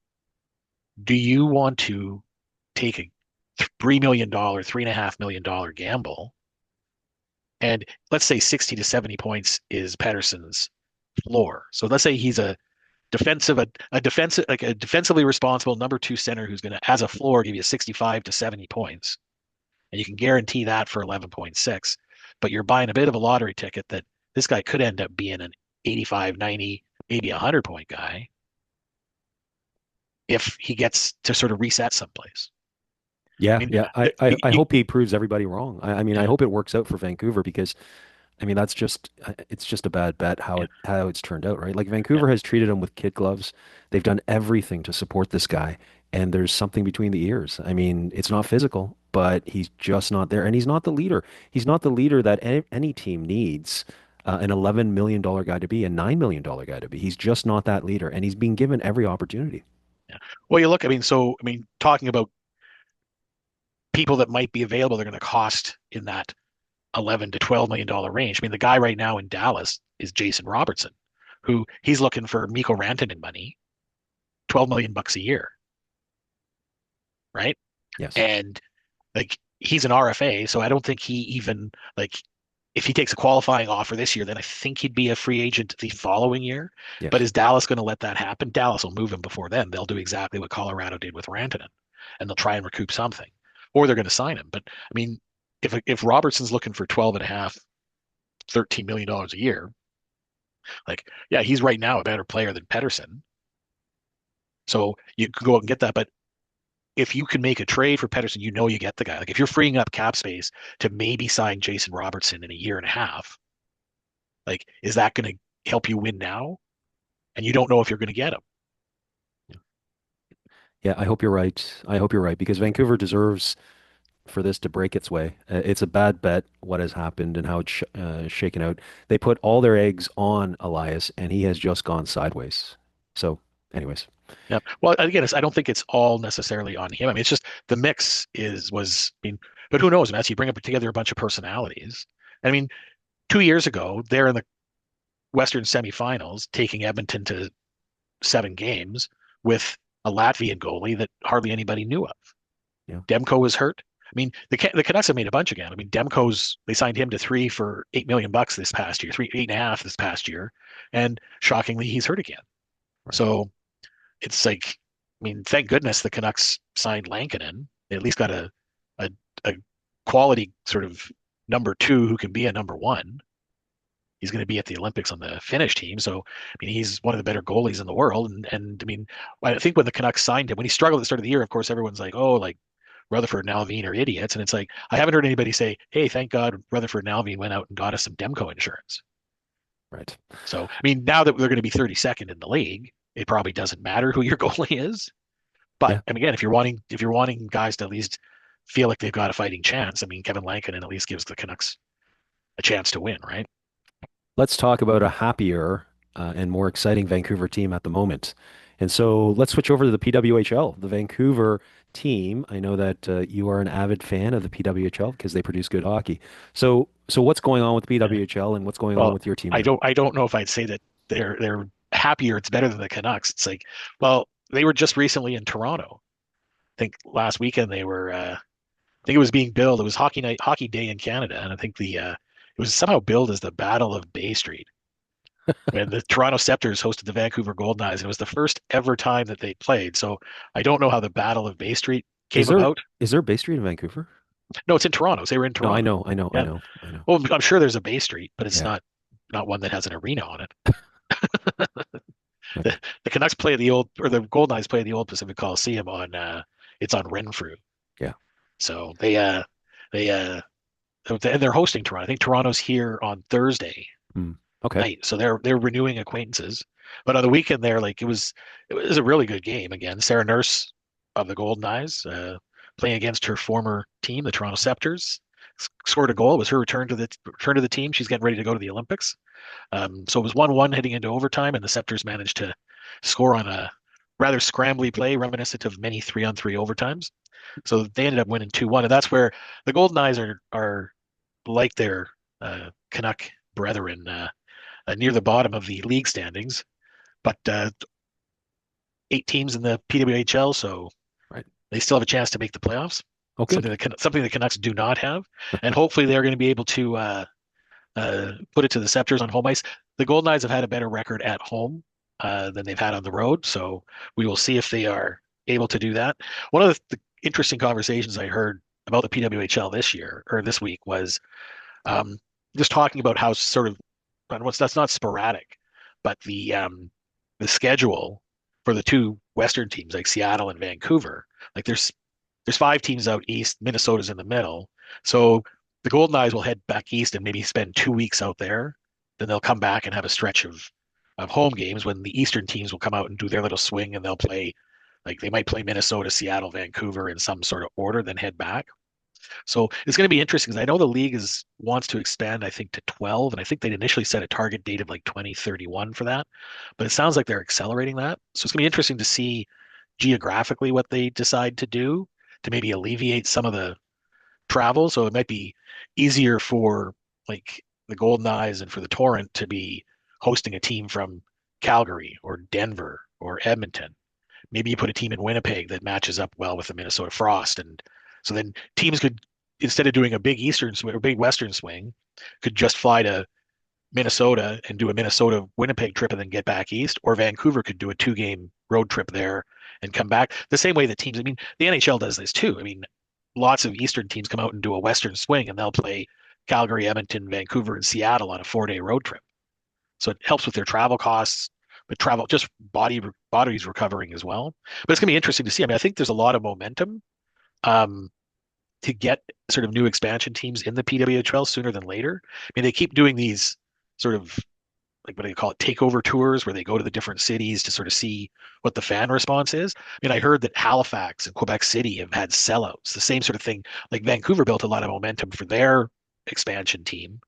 do you want to take a $3 million, $3.5 million gamble? And let's say 60 to 70 points is Pettersson's floor. So let's say he's a defensively responsible number two center who's going to, as a floor, give you 65 to 70 points. And you can guarantee that for 11.6. But you're buying a bit of a lottery ticket that this guy could end up being an 85, 90, maybe 100 point guy if he gets to sort of reset someplace. Yeah, I mean, yeah. I hope he proves everybody wrong. I mean, I hope it works out for Vancouver because, I mean, it's just a bad bet how it's turned out, right? Like Vancouver has treated him with kid gloves. They've done everything to support this guy, and there's something between the ears. I mean, it's not physical, but he's just not there, and he's not the leader. He's not the leader that any team needs. An $11 million guy to be, a $9 million guy to be. He's just not that leader, and he's being given every opportunity. yeah. Well, you look, I mean, talking about people that might be available, they're going to cost in that 11 to $12 million range. I mean, the guy right now in Dallas is Jason Robertson, who he's looking for Mikko Rantanen money, $12 million a year, right? Yes. And like he's an RFA, so I don't think he even like if he takes a qualifying offer this year, then I think he'd be a free agent the following year. Yes. But is Dallas going to let that happen? Dallas will move him before then. They'll do exactly what Colorado did with Rantanen, and they'll try and recoup something, or they're going to sign him. But I mean, if Robertson's looking for 12 and a half, $13 million a year, like, yeah, he's right now a better player than Pettersson. So you can go out and get that. But if you can make a trade for Pettersson, you know you get the guy. Like if you're freeing up cap space to maybe sign Jason Robertson in a year and a half, like is that help you win now, and you don't know if you're going to get them. Yeah, I hope you're right. I hope you're right because Vancouver deserves for this to break its way. It's a bad bet what has happened and how it's shaken out. They put all their eggs on Elias, and he has just gone sideways. So, anyways, Yeah. Well, again, I don't think it's all necessarily on him. I mean, it's just the mix I mean, but who knows, man? You bring up together a bunch of personalities. I mean, 2 years ago, they're in the Western semifinals, taking Edmonton to 7 games with a Latvian goalie that hardly anybody knew of. yeah, Demko was hurt. I mean, the Canucks have made a bunch again. I mean, they signed him to 3 for $8 million this past year, 8.5 this past year, and shockingly, he's hurt again. right. So it's like, I mean, thank goodness the Canucks signed Lankinen. They at least got a, a quality sort of number 2 who can be a number 1. He's going to be at the Olympics on the Finnish team. So, I mean, he's one of the better goalies in the world. And I mean, I think when the Canucks signed him, when he struggled at the start of the year, of course, everyone's like, oh, like Rutherford and Alvin are idiots. And it's like, I haven't heard anybody say, hey, thank God Rutherford and Alvin went out and got us some Demko insurance. Right. So, I mean, now that they're going to be 32nd in the league, it probably doesn't matter who your goalie is. But Yeah. and again, if you're wanting guys to at least feel like they've got a fighting chance, I mean, Kevin Lankinen at least gives the Canucks a chance to win, right? Let's talk about a happier and more exciting Vancouver team at the moment. And so let's switch over to the PWHL, the Vancouver team. I know that you are an avid fan of the PWHL because they produce good hockey. So what's going on with the Yeah. PWHL and what's going on Well, with your team I there? don't know if I'd say that they're happier. It's better than the Canucks. It's like, well, they were just recently in Toronto. I think last weekend they were. I think it was being billed. It was Hockey Day in Canada, and I think it was somehow billed as the Battle of Bay Street. And the Toronto Scepters hosted the Vancouver Golden Knights, and it was the first ever time that they played. So I don't know how the Battle of Bay Street Is came there about. is there a Bay Street in Vancouver? No, it's in Toronto. So they were in No, I Toronto. know, I know, I Yeah. know, I know. Well, I'm sure there's a Bay Street, but it's Yeah. not one that has an arena on it. Okay. The Canucks play the old, or the Golden Knights play the old Pacific Coliseum on. It's on Renfrew. Yeah. So they and they're hosting Toronto. I think Toronto's here on Thursday Hmm. Okay. night, so they're renewing acquaintances. But on the weekend, there, like it was a really good game again. Sarah Nurse of the Golden Knights playing against her former team, the Toronto Scepters, scored a goal. It was her return to the team. She's getting ready to go to the Olympics. So it was 1-1 heading into overtime, and the Scepters managed to score on a rather scrambly play, reminiscent of many 3-on-3 overtimes. So they ended up winning 2-1, and that's where the Golden Knights are like their Canuck brethren near the bottom of the league standings, but 8 teams in the PWHL, so Right. they still have a chance to make the playoffs. Oh, good. Something the Canucks do not have, and hopefully they're going to be able to put it to the Scepters on home ice. The Golden Knights have had a better record at home than they've had on the road, so we will see if they are able to do that. One of the interesting conversations I heard about the PWHL this year or this week was um, just talking about how sort of that's not sporadic, but the schedule for the two Western teams like Seattle and Vancouver, like there's 5 teams out east, Minnesota's in the middle, so the Golden Knights will head back east and maybe spend 2 weeks out there. Then they'll come back and have a stretch of home games when the Eastern teams will come out and do their little swing and they'll play, like they might play Minnesota, Seattle, Vancouver in some sort of order, then head back. So it's going to be interesting because I know the league wants to expand, I think, to 12, and I think they'd initially set a target date of like 2031 for that, but it sounds like they're accelerating that. So it's going to be interesting to see geographically what they decide to do to maybe alleviate some of the travel. So it might be easier for like the Golden Knights and for the Torrent to be hosting a team from Calgary or Denver or Edmonton. Maybe you put a team in Winnipeg that matches up well with the Minnesota Frost. And so then teams could, instead of doing a big Eastern swing or big Western swing, could just fly to Minnesota and do a Minnesota Winnipeg trip and then get back east, or Vancouver could do a 2-game road trip there and come back. The same way that teams, I mean, the NHL does this too. I mean, lots of Eastern teams come out and do a Western swing and they'll play Calgary, Edmonton, Vancouver, and Seattle on a 4-day road trip. So it helps with their travel costs, but travel just bodies recovering as well. But it's going to be interesting to see. I mean, I think there's a lot of momentum um, to get sort of new expansion teams in the PWHL sooner than later. I mean, they keep doing these sort of like what do you call it, takeover tours where they go to the different cities to sort of see what the fan response is. I mean, I heard that Halifax and Quebec City have had sellouts, the same sort of thing. Like Vancouver built a lot of momentum for their expansion team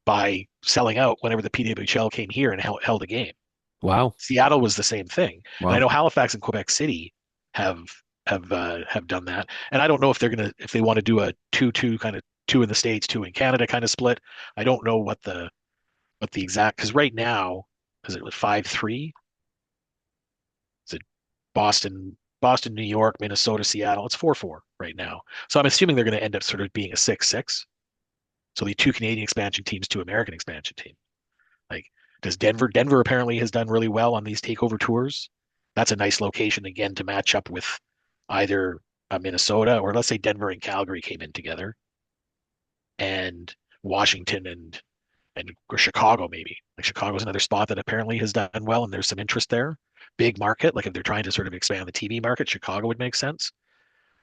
by selling out whenever the PWHL came here and held a game. Wow. Seattle was the same thing, and I Wow. know Halifax and Quebec City have have done that. And I don't know if if they want to do a 2-2 kind of, two in the States, two in Canada kind of split. I don't know what the exact, because right now is it 5-3? Is it Boston, New York, Minnesota, Seattle? It's 4-4 right now. So I'm assuming they're going to end up sort of being a 6-6. So the two Canadian expansion teams, two American expansion teams. Like, does Denver apparently has done really well on these takeover tours. That's a nice location again to match up with either Minnesota, or let's say Denver and Calgary came in together, and Washington and or Chicago maybe. Like Chicago's another spot that apparently has done well, and there's some interest there. Big market. Like if they're trying to sort of expand the TV market, Chicago would make sense.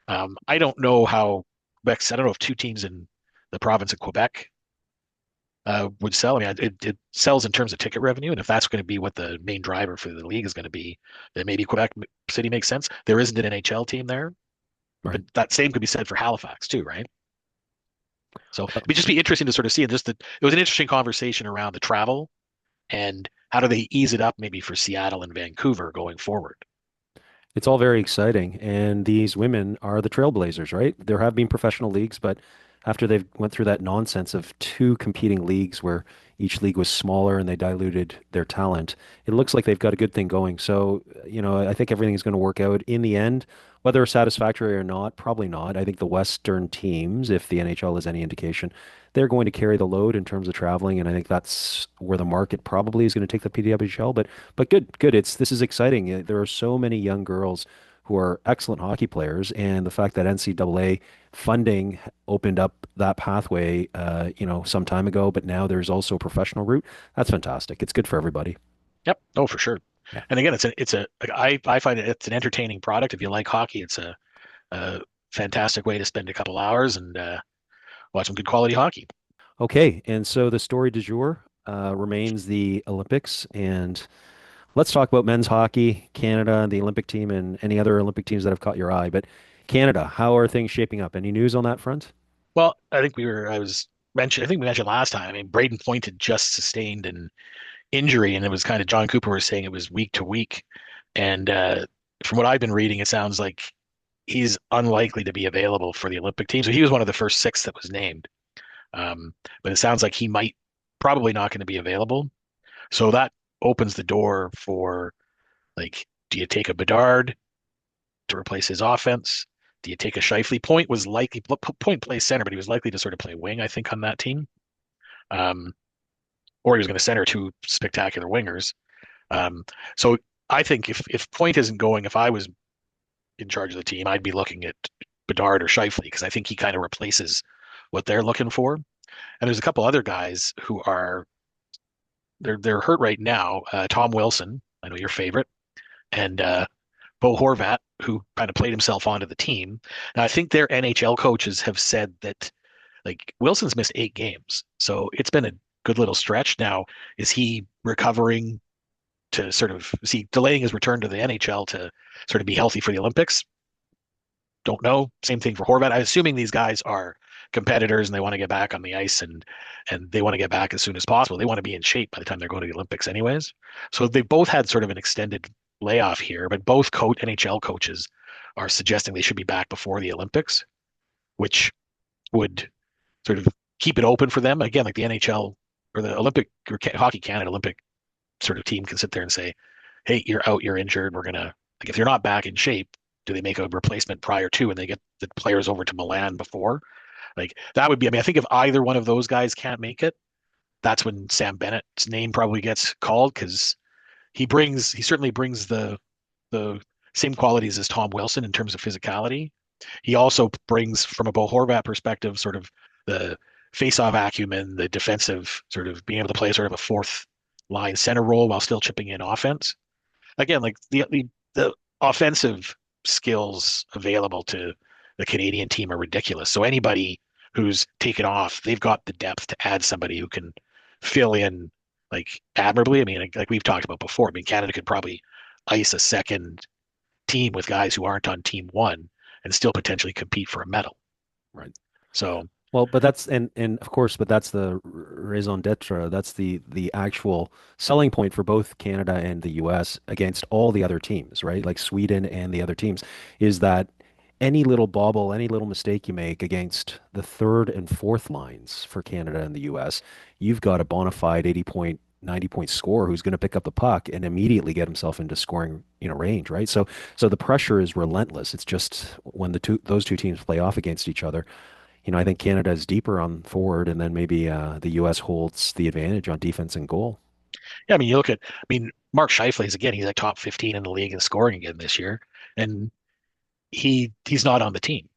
I don't know how Quebec. I don't know if two teams in the province of Quebec would sell. I mean, it sells in terms of ticket revenue, and if that's going to be what the main driver for the league is going to be, then maybe Quebec City makes sense. There isn't an NHL team there, but Right. that same could be said for Halifax too, right? So it'd just be interesting to sort of see. And just that it was an interesting conversation around the travel and how do they ease it up maybe for Seattle and Vancouver going forward. It's all very exciting, and these women are the trailblazers, right? There have been professional leagues, but after they've went through that nonsense of two competing leagues where each league was smaller and they diluted their talent, it looks like they've got a good thing going. So, I think everything is going to work out in the end, whether satisfactory or not, probably not. I think the Western teams, if the NHL is any indication, they're going to carry the load in terms of traveling, and I think that's where the market probably is going to take the PWHL. But good, good. This is exciting. There are so many young girls who are excellent hockey players, and the fact that NCAA funding opened up that pathway, some time ago, but now there's also a professional route. That's fantastic. It's good for everybody. Yep. Oh, for sure. Yeah. And again, I find it's an entertaining product. If you like hockey, it's a fantastic way to spend a couple hours and watch some good quality hockey. Okay, and so the story du jour remains the Olympics, and let's talk about men's hockey, Canada, the Olympic team, and any other Olympic teams that have caught your eye. But Canada, how are things shaping up? Any news on that front? Well, I think we mentioned last time. I mean, Braden Point had just sustained an injury, and it was kind of John Cooper was saying it was week to week. And from what I've been reading, it sounds like he's unlikely to be available for the Olympic team. So he was one of the first six that was named. But it sounds like he might probably not going to be available. So that opens the door for, like, do you take a Bedard to replace his offense? Do you take a Scheifele? Point plays center, but he was likely to sort of play wing, I think, on that team. Or he was going to center two spectacular wingers. So I think if Point isn't going, if I was in charge of the team, I'd be looking at Bedard or Scheifele because I think he kind of replaces what they're looking for. And there's a couple other guys who are they're hurt right now. Tom Wilson, I know your favorite, and Bo Horvat, who kind of played himself onto the team. Now I think their NHL coaches have said that like Wilson's missed 8 games, so it's been a good little stretch. Now, is he recovering to sort of is he delaying his return to the NHL to sort of be healthy for the Olympics? Don't know. Same thing for Horvat. I'm assuming these guys are competitors and they want to get back on the ice and they want to get back as soon as possible. They want to be in shape by the time they're going to the Olympics anyways. So they both had sort of an extended layoff here, but both NHL coaches are suggesting they should be back before the Olympics, which would sort of keep it open for them. Again, like the NHL or the Olympic or Hockey Canada Olympic sort of team can sit there and say, hey, you're out, you're injured. We're going to, like, if you're not back in shape, do they make a replacement prior to and they get the players over to Milan before? Like that would be, I mean, I think if either one of those guys can't make it, that's when Sam Bennett's name probably gets called because he certainly brings the same qualities as Tom Wilson in terms of physicality. He also brings, from a Bo Horvat perspective, sort of the face-off acumen, the defensive sort of being able to play sort of a fourth line center role while still chipping in offense. Again, like the offensive skills available to the Canadian team are ridiculous. So anybody who's taken off, they've got the depth to add somebody who can fill in like admirably. I mean, like we've talked about before. I mean, Canada could probably ice a second team with guys who aren't on team one and still potentially compete for a medal. Right. So Well, but that's and of course, but that's the raison d'être. That's the actual selling point for both Canada and the US against all the other teams, right? Like Sweden and the other teams, is that any little bobble, any little mistake you make against the third and fourth lines for Canada and the US, you've got a bona fide 80 point, 90-point scorer who's going to pick up the puck and immediately get himself into scoring, range, right? So the pressure is relentless. It's just when those two teams play off against each other, I think Canada is deeper on forward, and then maybe the U.S. holds the advantage on defense and goal. yeah, I mean, you look at, I mean, Mark Scheifele is again, he's like top 15 in the league in scoring again this year, and he's not on the team.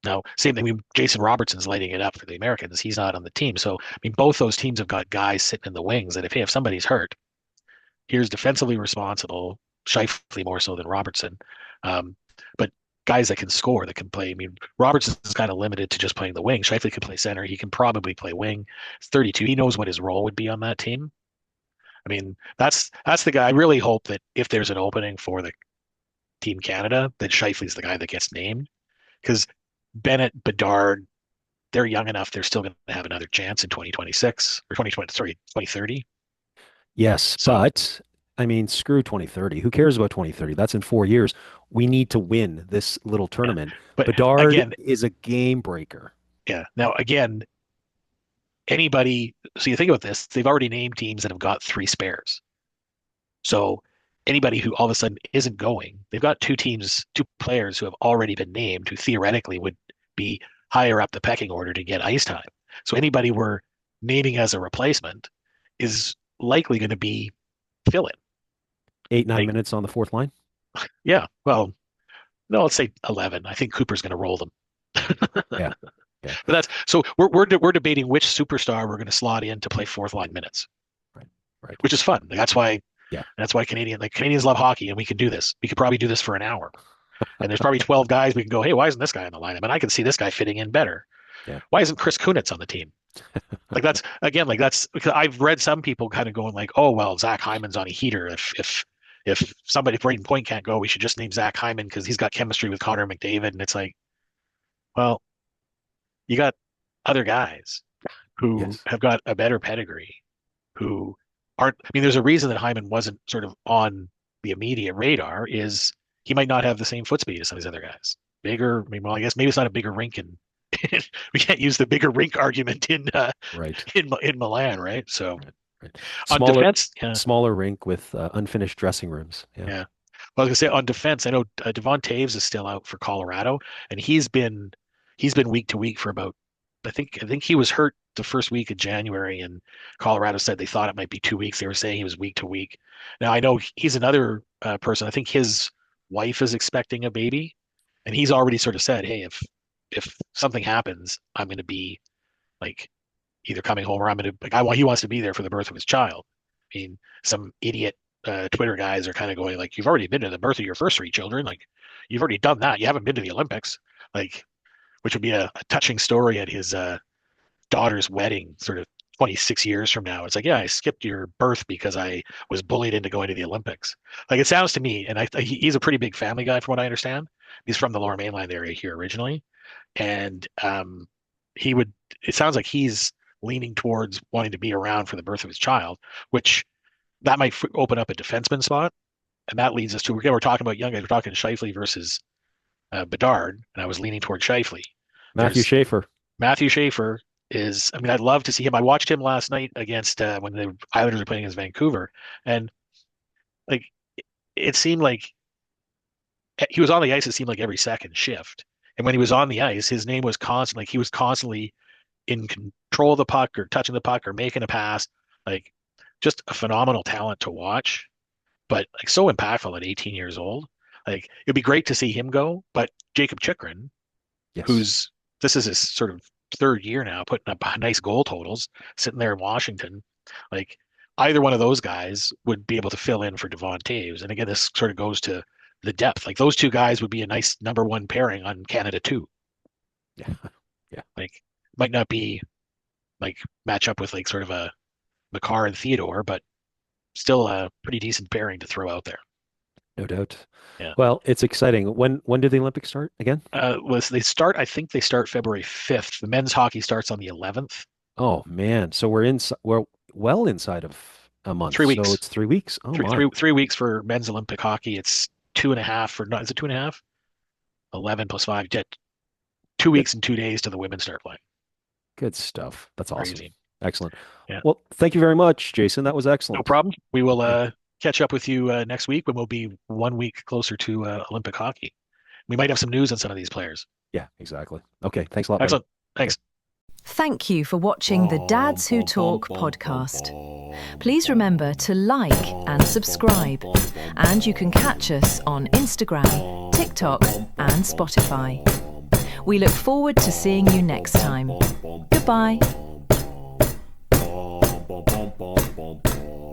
Now, same thing. I mean, Jason Robertson's lighting it up for the Americans. He's not on the team. So, I mean, both those teams have got guys sitting in the wings that if somebody's hurt, here's defensively responsible, Scheifele more so than Robertson. Um, but guys that can score, that can play. I mean, Robertson is kind of limited to just playing the wing. Scheifele can play center. He can probably play wing. He's 32. He knows what his role would be on that team. I mean, that's the guy. I really hope that if there's an opening for the Team Canada, that Scheifele's the guy that gets named because Bennett, Bedard, they're young enough. They're still going to have another chance in 2026 or 2020. Sorry, 2030. Yes, So but I mean, screw 2030. Who cares about 2030? That's in 4 years. We need to win this little yeah, tournament. but Bedard again, is a game breaker. yeah. Now again, anybody. So you think about this. They've already named teams that have got three spares. So anybody who all of a sudden isn't going, they've got two teams, two players who have already been named who theoretically would be higher up the pecking order to get ice time. So anybody we're naming as a replacement is likely going to be fill in. 8, 9 Like, minutes on the fourth line. yeah, well, no, let's say 11. I think Cooper's going to roll them. Yeah, yeah, But that's so we're debating which superstar we're going to slot in to play fourth line minutes, right, right. which is fun. Yeah, That's why Canadians love hockey, and we can do this. We could probably do this for an hour. And there's probably 12 guys we can go, hey, why isn't this guy on the lineup? And I can see this guy fitting in better. yeah. Why isn't Chris Kunitz on the team? Like that's again, like that's because I've read some people kind of going like, oh well, Zach Hyman's on a heater. If somebody, if Braden Point can't go, we should just name Zach Hyman because he's got chemistry with Connor McDavid. And it's like, well, you got other guys who Yes. have got a better pedigree, who aren't. I mean, there's a reason that Hyman wasn't sort of on the immediate radar. Is he might not have the same foot speed as some of these other guys. Bigger. I mean, well, I guess maybe it's not a bigger rink in. We can't use the bigger rink argument Right, in Milan, right? So right, right. on Smaller, defense, yeah, smaller rink with unfinished dressing rooms. Yeah. yeah. Well, I was gonna say on defense, I know Devon Taves is still out for Colorado, and he's been week to week for about. I think he was hurt the first week of January, and Colorado said they thought it might be 2 weeks. They were saying he was week to week. Now I know he's another person. I think his wife is expecting a baby, and he's already sort of said, "Hey, if something happens, I'm going to be like either coming home or I'm going to like I want he wants to be there for the birth of his child." I mean, some idiot Twitter guys are kind of going like, "You've already been to the birth of your first three children. Like, you've already done that. You haven't been to the Olympics." Like, which would be a touching story at his daughter's wedding, sort of 26 years from now. It's like, yeah, I skipped your birth because I was bullied into going to the Olympics. Like, it sounds to me, and he's a pretty big family guy from what I understand. He's from the Lower Mainland area here originally, and he would. It sounds like he's leaning towards wanting to be around for the birth of his child, which that might open up a defenseman spot, and that leads us to again we're talking about young guys. We're talking Scheifele versus Bedard, and I was leaning toward Scheifele. Matthew There's Schaefer. Matthew Schaefer is. I mean, I'd love to see him. I watched him last night against when the Islanders were playing against Vancouver, and like it seemed like he was on the ice. It seemed like every second shift, and when he was on the ice, his name was constant. Like he was constantly in control of the puck or touching the puck or making a pass. Like just a phenomenal talent to watch, but like so impactful at 18 years old. Like it'd be great to see him go, but Jacob Chikrin, Yes. who's this is his sort of third year now, putting up nice goal totals, sitting there in Washington, like either one of those guys would be able to fill in for Devon Taves. And again, this sort of goes to the depth. Like those two guys would be a nice number one pairing on Canada too. Yeah. Yeah. Like might not be like match up with like sort of a Makar and Theodore, but still a pretty decent pairing to throw out there. No doubt. Yeah. Well, it's exciting. When do the Olympics start again? I think they start February 5th. The men's hockey starts on the 11th. Oh man, so we're well inside of a month. 3 weeks. So it's 3 weeks. Oh Three, my. three, 3 weeks for men's Olympic hockey. It's 2.5 for not. Is it 2.5? 11 plus 5. 2 weeks and 2 days till the women start playing. Good stuff. That's awesome. Crazy. Excellent. Yeah. Well, thank you very much, Jason. That was excellent. No problem. We will catch up with you next week when we'll be 1 week closer to Olympic hockey. We might have some news on some of these players. Yeah, exactly. Okay, thanks a lot. buddy. Excellent. Thanks. Thank you for watching the Dads Who Talk podcast. Please remember to like and subscribe, and you can catch us on Instagram, TikTok, and Spotify. We look forward to seeing you next time. Goodbye. Bum, bum, bum, bum.